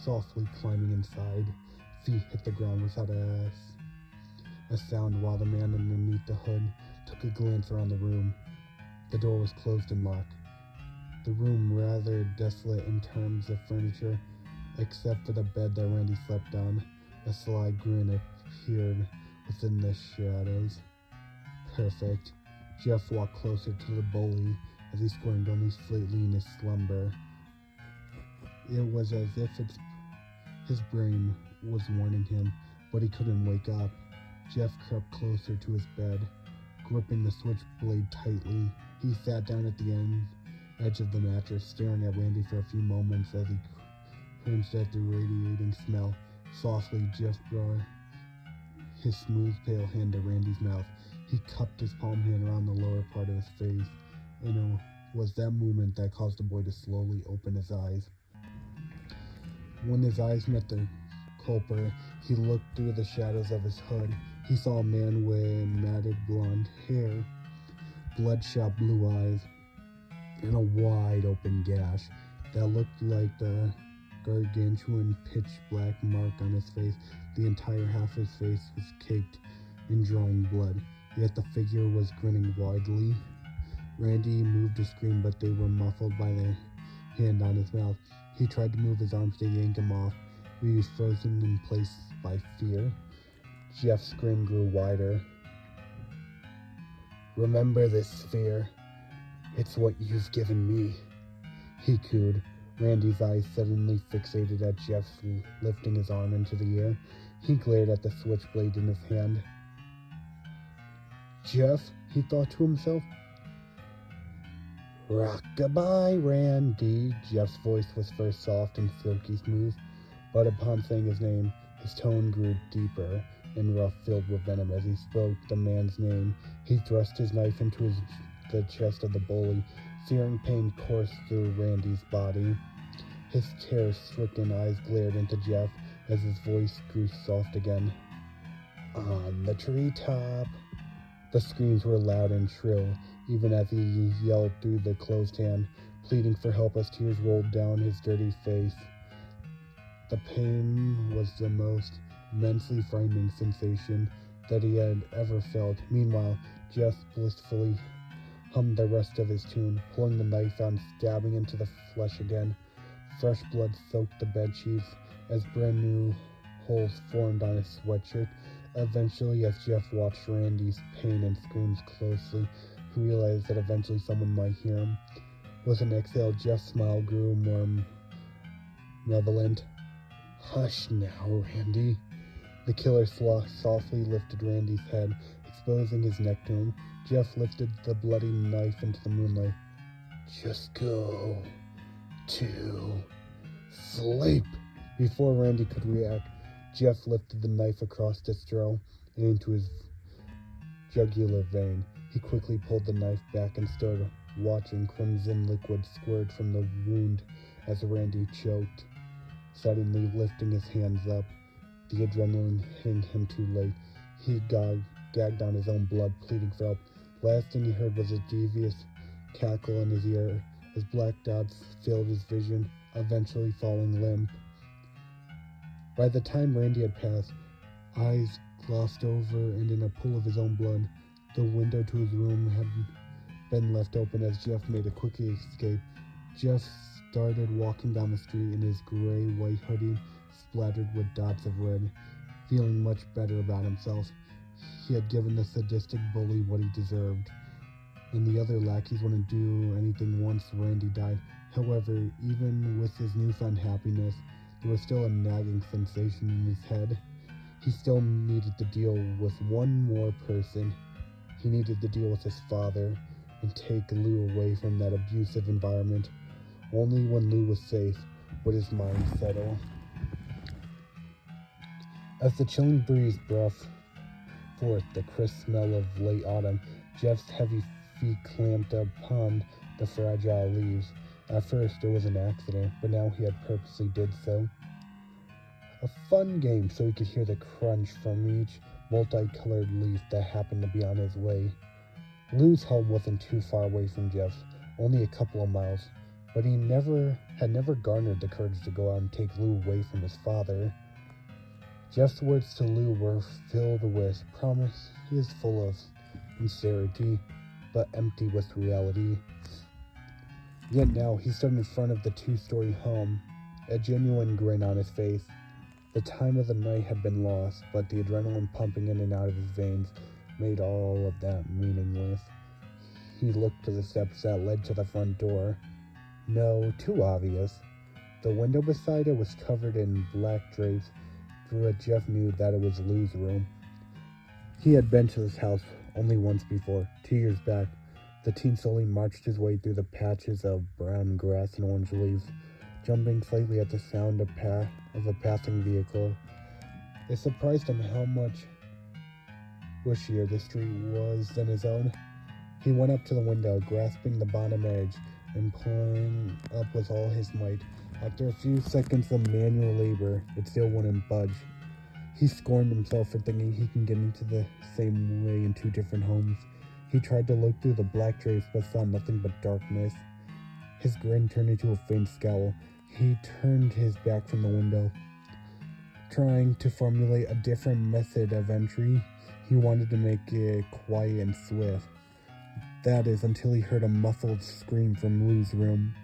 softly climbing inside. Feet hit the ground without a sound while the man underneath the hood took a glance around the room. The door was closed and locked. The room rather desolate in terms of furniture, except for the bed that Randy slept on. A sly grin appeared within the shadows. Perfect. Jeff walked closer to the bully as he squirmed only slightly in his slumber. It was as if his brain was warning him, but he couldn't wake up. Jeff crept closer to his bed, gripping the switchblade tightly. He sat down at the edge of the mattress, staring at Randy for a few moments as he cringed at the radiating smell. Softly, Jeff brought his smooth, pale hand to Randy's mouth. He cupped his palm hand around the lower part of his face, and it was that movement that caused the boy to slowly open his eyes. When his eyes met the culprit. He looked through the shadows of his hood. He saw a man with matted blonde hair, bloodshot blue eyes, and a wide open gash that looked like the gargantuan pitch black mark on his face. The entire half of his face was caked in drying blood, yet the figure was grinning widely. Randy moved to scream, but they were muffled by the hand on his mouth. He tried to move his arms to yank him off, but he was frozen in place by fear. Jeff's scream grew wider. "Remember this sphere. It's what you've given me," he cooed. Randy's eyes suddenly fixated at Jeff's lifting his arm into the air. He glared at the switchblade in his hand. "Jeff," he thought to himself. "Rock-a-bye, Randy." Jeff's voice was first soft and silky smooth, but upon saying his name, his tone grew deeper and rough, filled with venom. As he spoke the man's name, he thrust his knife into the chest of the bully. Searing pain coursed through Randy's body. His terror-stricken eyes glared into Jeff as his voice grew soft again. "On the treetop." The screams were loud and shrill, even as he yelled through the closed hand, pleading for help as tears rolled down his dirty face. The pain was the most immensely frightening sensation that he had ever felt. Meanwhile, Jeff blissfully hummed the rest of his tune, pulling the knife out and stabbing into the flesh again. Fresh blood soaked the bedsheets as brand new holes formed on his sweatshirt. Eventually, as Jeff watched Randy's pain and screams closely, he realized that eventually someone might hear him. With an exhale, Jeff's smile grew more malevolent. "Hush now, Randy." The killer softly lifted Randy's head, exposing his neck to him. Jeff lifted the bloody knife into the moonlight. "Just go to sleep." Before Randy could react, Jeff lifted the knife across his throat and into his jugular vein. He quickly pulled the knife back and stood, watching crimson liquid squirt from the wound as Randy choked. Suddenly lifting his hands up, the adrenaline hitting him too late. He gagged on his own blood, pleading for help. Last thing he heard was a devious cackle in his ear as black dots filled his vision, eventually falling limp. By the time Randy had passed, eyes glossed over, and in a pool of his own blood, the window to his room had been left open as Jeff made a quick escape. Jeff started walking down the street in his gray-white hoodie, splattered with dots of red, feeling much better about himself. He had given the sadistic bully what he deserved, and the other lackeys wouldn't do anything once Randy died. However, even with his newfound happiness, there was still a nagging sensation in his head. He still needed to deal with one more person. He needed to deal with his father and take Lou away from that abusive environment. Only when Lou was safe would his mind settle. As the chilling breeze brought forth the crisp smell of late autumn, Jeff's heavy feet clamped upon the fragile leaves. At first it was an accident, but now he had purposely did so. A fun game so he could hear the crunch from each multicolored leaf that happened to be on his way. Lou's home wasn't too far away from Jeff's, only a couple of miles, but he had never garnered the courage to go out and take Lou away from his father. Jeff's words to Lou were filled with promise. He is full of sincerity, but empty with reality. Yet now he stood in front of the two-story home, a genuine grin on his face. The time of the night had been lost, but the adrenaline pumping in and out of his veins made all of that meaningless. He looked to the steps that led to the front door. No, too obvious. The window beside it was covered in black drapes, through which Jeff knew that it was Lou's room. He had been to this house only once before, 2 years back. The teen slowly marched his way through the patches of brown grass and orange leaves, jumping slightly at the sound of a passing vehicle. It surprised him how much bushier the street was than his own. He went up to the window, grasping the bottom edge and pulling up with all his might. After a few seconds of manual labor, it still wouldn't budge. He scorned himself for thinking he can get into the same way in 2 different homes. He tried to look through the black drapes but saw nothing but darkness. His grin turned into a faint scowl. He turned his back from the window, trying to formulate a different method of entry. He wanted to make it quiet and swift. That is, until he heard a muffled scream from Lou's room.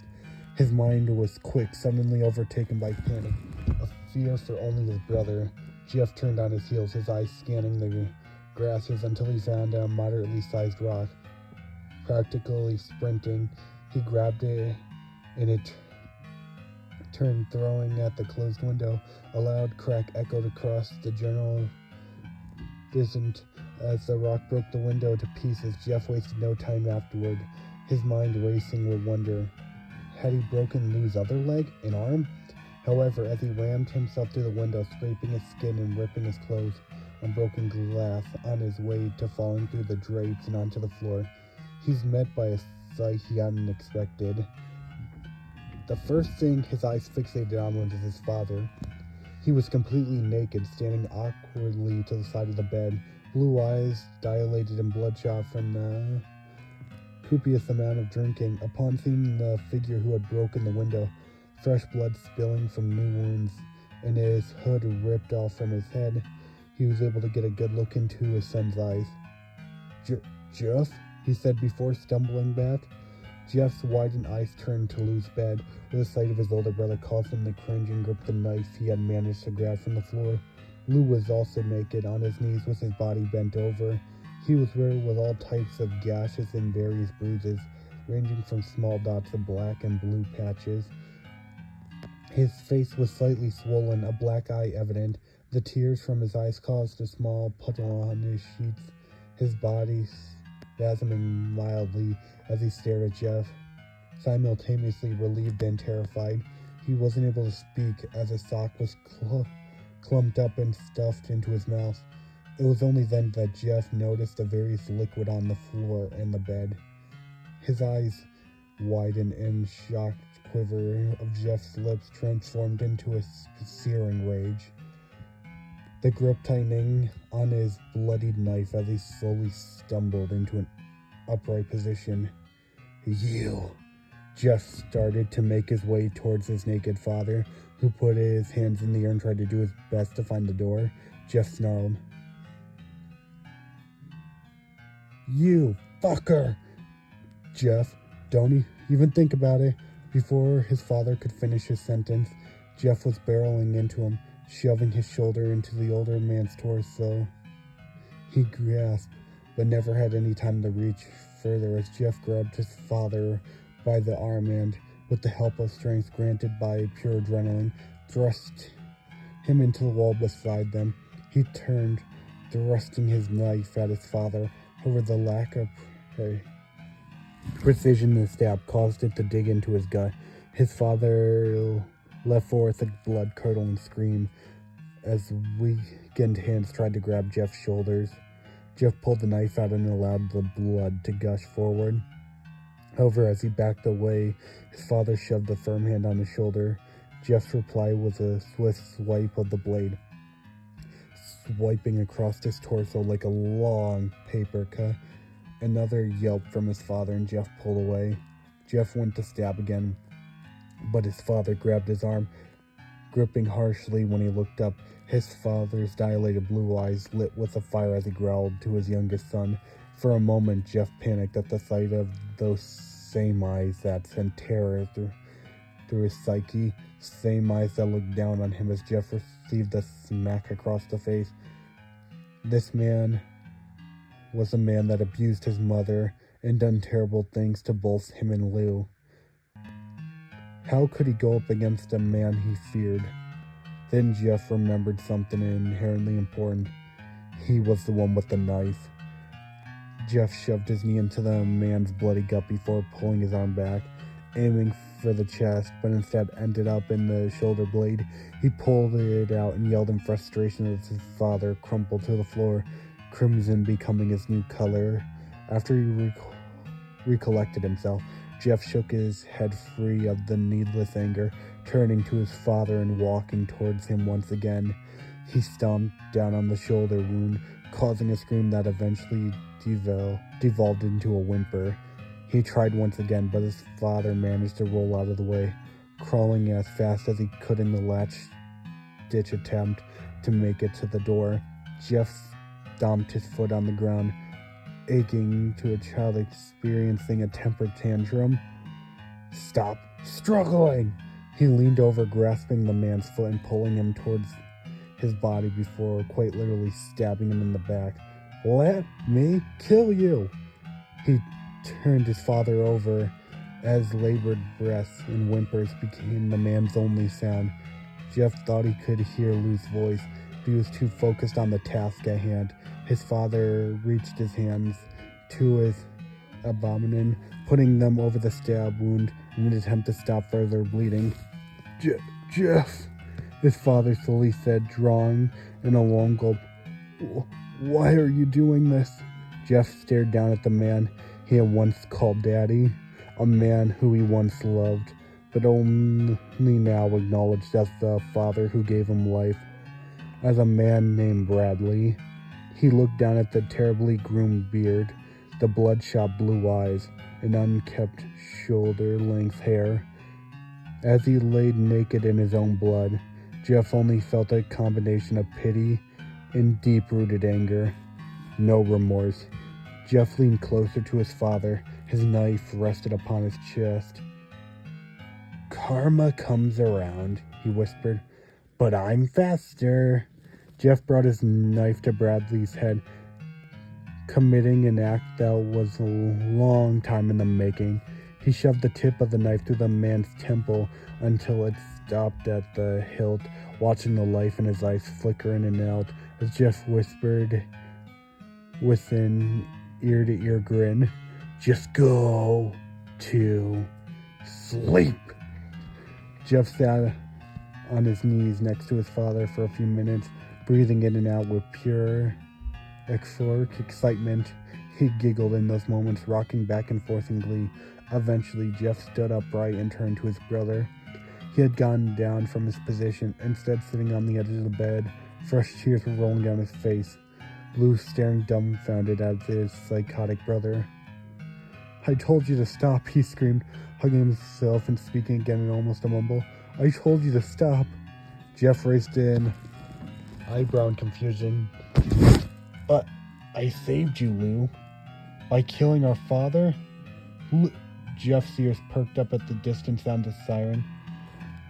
His mind was quick, suddenly overtaken by panic, a fear for only his brother. Jeff turned on his heels, his eyes scanning the grasses until he found a moderately sized rock. Practically sprinting, he grabbed it and it turned, throwing at the closed window. A loud crack echoed across the general vision as the rock broke the window to pieces. Jeff wasted no time afterward, his mind racing with wonder. Had he broken Lou's other leg and arm? However, as he rammed himself through the window, scraping his skin and ripping his clothes on broken glass on his way to falling through the drapes and onto the floor, he's met by a sight he hadn't expected. The first thing his eyes fixated on was his father. He was completely naked, standing awkwardly to the side of the bed, blue eyes dilated and bloodshot from the copious amount of drinking. Upon seeing the figure who had broken the window, fresh blood spilling from new wounds, and his hood ripped off from his head, he was able to get a good look into his son's eyes. Jeff? He said before stumbling back. Jeff's widened eyes turned to Lou's bed, where the sight of his older brother caused him to cringe and grip the knife he had managed to grab from the floor. Lou was also naked, on his knees with his body bent over. He was riddled with all types of gashes and various bruises, ranging from small dots of black and blue patches. His face was slightly swollen, a black eye evident. The tears from his eyes caused a small puddle on his sheets, his body spasming mildly as he stared at Jeff, simultaneously relieved and terrified. He wasn't able to speak as a sock was clumped up and stuffed into his mouth. It was only then that Jeff noticed the various liquid on the floor and the bed. His eyes widened and shocked quiver of Jeff's lips transformed into a searing rage, the grip tightening on his bloodied knife as he slowly stumbled into an upright position. You! Jeff started to make his way towards his naked father, who put his hands in the air and tried to do his best to find the door. Jeff snarled, "You fucker!" Jeff, don't even think about it. Before his father could finish his sentence, Jeff was barreling into him, shoving his shoulder into the older man's torso. He grasped, but never had any time to reach further as Jeff grabbed his father by the arm and, with the help of strength granted by pure adrenaline, thrust him into the wall beside them. He turned, thrusting his knife at his father. However, the lack of precision in the stab caused it to dig into his gut. His father let forth a blood-curdling scream as weakened hands tried to grab Jeff's shoulders. Jeff pulled the knife out and allowed the blood to gush forward. However, as he backed away, his father shoved a firm hand on his shoulder. Jeff's reply was a swift swipe of the blade, swiping across his torso like a long paper cut. Another yelp from his father, and Jeff pulled away. Jeff went to stab again, but his father grabbed his arm, gripping harshly. When he looked up, his father's dilated blue eyes lit with a fire as he growled to his youngest son. For a moment, Jeff panicked at the sight of those same eyes that sent terror through his psyche, same eyes that looked down on him as Jeff received a smack across the face. This man was a man that abused his mother and done terrible things to both him and Lou. How could he go up against a man he feared? Then Jeff remembered something inherently important. He was the one with the knife. Jeff shoved his knee into the man's bloody gut before pulling his arm back, aiming for the chest, but instead ended up in the shoulder blade. He pulled it out and yelled in frustration as his father crumpled to the floor, crimson becoming his new color. After he recollected himself, Jeff shook his head free of the needless anger, Turning to his father and walking towards him once again, he stomped down on the shoulder wound, causing a scream that eventually devolved into a whimper. He tried once again, but his father managed to roll out of the way, crawling as fast as he could in the last-ditch attempt to make it to the door. Jeff stomped his foot on the ground, aching to a child experiencing a temper tantrum. "Stop struggling!" He leaned over, grasping the man's foot and pulling him towards his body before quite literally stabbing him in the back. "Let me kill you!" He turned his father over as labored breaths and whimpers became the man's only sound. Jeff thought he could hear Lou's voice, but he was too focused on the task at hand. His father reached his hands to his abdomen, putting them over the stab wound in an attempt to stop further bleeding. Jeff, his father slowly said, drawing in a long gulp. "Why are you doing this?" Jeff stared down at the man he had once called Daddy, a man who he once loved, but only now acknowledged as the father who gave him life. As a man named Bradley, he looked down at the terribly groomed beard, the bloodshot blue eyes, and unkempt shoulder-length hair. As he laid naked in his own blood, Jeff only felt a combination of pity and deep-rooted anger. No remorse. Jeff leaned closer to his father. His knife rested upon his chest. "Karma comes around," he whispered, "but I'm faster." Jeff brought his knife to Bradley's head, committing an act that was a long time in the making. He shoved the tip of the knife through the man's temple until it stopped at the hilt, watching the life in his eyes flicker in and out as Jeff whispered with an ear-to-ear grin, "Just go to sleep." Jeff sat on his knees next to his father for a few minutes, breathing in and out with pure euphoric excitement. He giggled in those moments, rocking back and forth in glee. Eventually, Jeff stood upright and turned to his brother. He had gone down from his position, instead sitting on the edge of the bed. Fresh tears were rolling down his face. Lou staring dumbfounded at his psychotic brother. "I told you to stop," he screamed, hugging himself and speaking again in almost a mumble. "I told you to stop." Jeff raised an eyebrow in confusion. "But I saved you, Lou. By killing our father?" Jeff's ears perked up at the distant sound of the siren.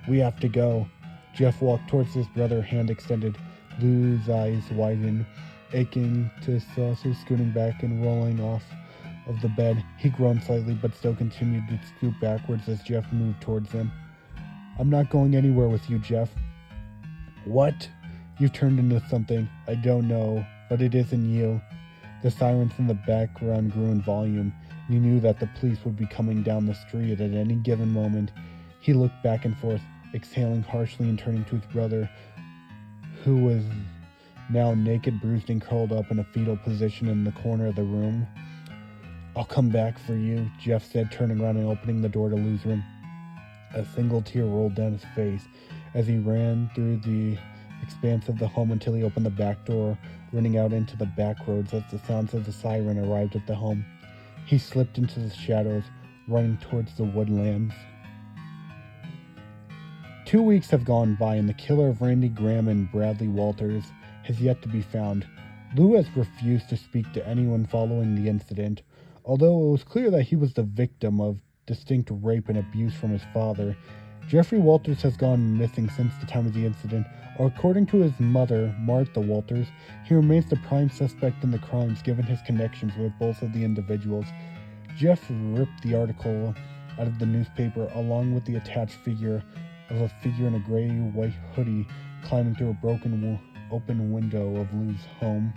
"We have to go." Jeff walked towards his brother, hand extended. Lou's eyes widened, aching to his saucer, scooting back and rolling off of the bed. He groaned slightly, but still continued to scoot backwards as Jeff moved towards him. "I'm not going anywhere with you, Jeff." "What?" "You've turned into something. I don't know, but it isn't you." The sirens in the background grew in volume. He knew that the police would be coming down the street at any given moment. He looked back and forth, exhaling harshly and turning to his brother, who was now naked, bruised, and curled up in a fetal position in the corner of the room. "I'll come back for you," Jeff said, turning around and opening the door to Lou's room. A single tear rolled down his face as he ran through the expanse of the home until he opened the back door, running out into the back roads as the sounds of the siren arrived at the home. He slipped into the shadows, running towards the woodlands. 2 weeks have gone by, and the killer of Randy Graham and Bradley Walters has yet to be found. Lou has refused to speak to anyone following the incident, although it was clear that he was the victim of distinct rape and abuse from his father. Jeffrey Walters has gone missing since the time of the incident. According to his mother, Martha Walters, he remains the prime suspect in the crimes given his connections with both of the individuals. Jeff ripped the article out of the newspaper along with the attached figure of a figure in a gray-white hoodie climbing through a broken open window of Lou's home.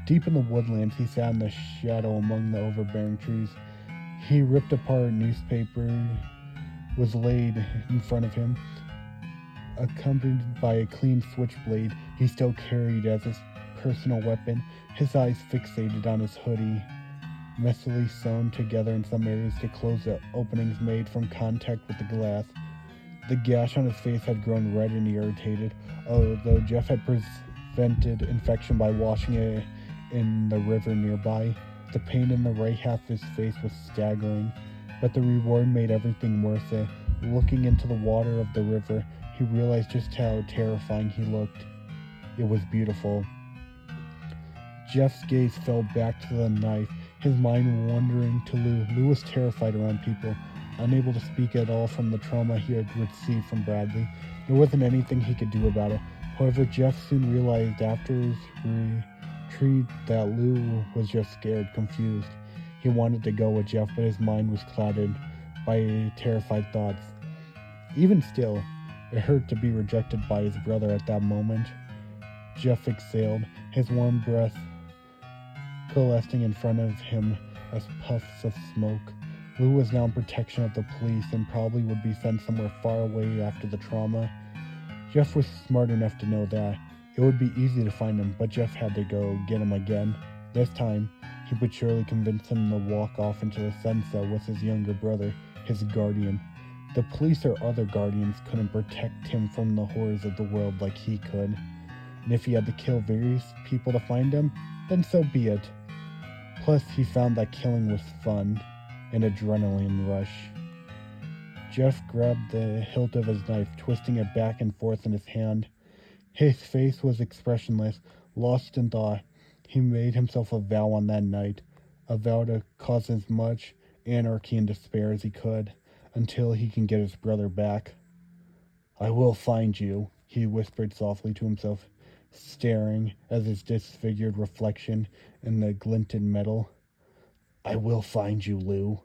Deep in the woodlands, he sat in the shadow among the overbearing trees. He ripped apart a newspaper was laid in front of him, accompanied by a clean switchblade he still carried as his personal weapon, his eyes fixated on his hoodie, messily sewn together in some areas to close the openings made from contact with the glass. The gash on his face had grown red and irritated, although Jeff had prevented infection by washing it in the river nearby. The pain in the right half of his face was staggering, but the reward made everything worth it. Looking into the water of the river, he realized just how terrifying he looked. It was beautiful. Jeff's gaze fell back to the knife, his mind wandering to Lou. Lou was terrified around people, unable to speak at all from the trauma he had received from Bradley. There wasn't anything he could do about it. However, Jeff soon realized after his retreat that Lou was just scared, confused. He wanted to go with Jeff, but his mind was clouded by terrified thoughts. Even still, it hurt to be rejected by his brother at that moment. Jeff exhaled, his warm breath coalescing in front of him as puffs of smoke. Lou was now in protection of the police and probably would be sent somewhere far away after the trauma. Jeff was smart enough to know that. It would be easy to find him, but Jeff had to go get him again. This time, he would surely convince him to walk off into the sunset with his younger brother, his guardian. The police or other guardians couldn't protect him from the horrors of the world like he could. And if he had to kill various people to find him, then so be it. Plus, he found that killing was fun, an adrenaline rush. Jeff grabbed the hilt of his knife, twisting it back and forth in his hand. His face was expressionless, lost in thought. He made himself a vow on that night, a vow to cause as much anarchy and despair as he could, until he can get his brother back. "I will find you," he whispered softly to himself, staring at his disfigured reflection in the glinted metal. "I will find you, Lou."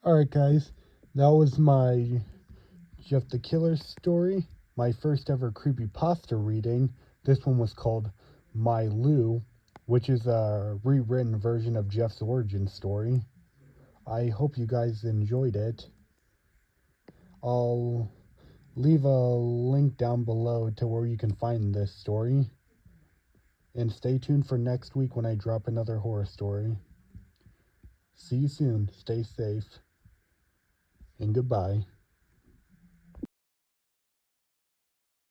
Alright guys, that was my Jeff the Killer story, my first ever creepypasta reading. This one was called My Lou, which is a rewritten version of Jeff's origin story. I hope you guys enjoyed it. I'll leave a link down below to where you can find this story. And stay tuned for next week when I drop another horror story. See you soon. Stay safe. And goodbye.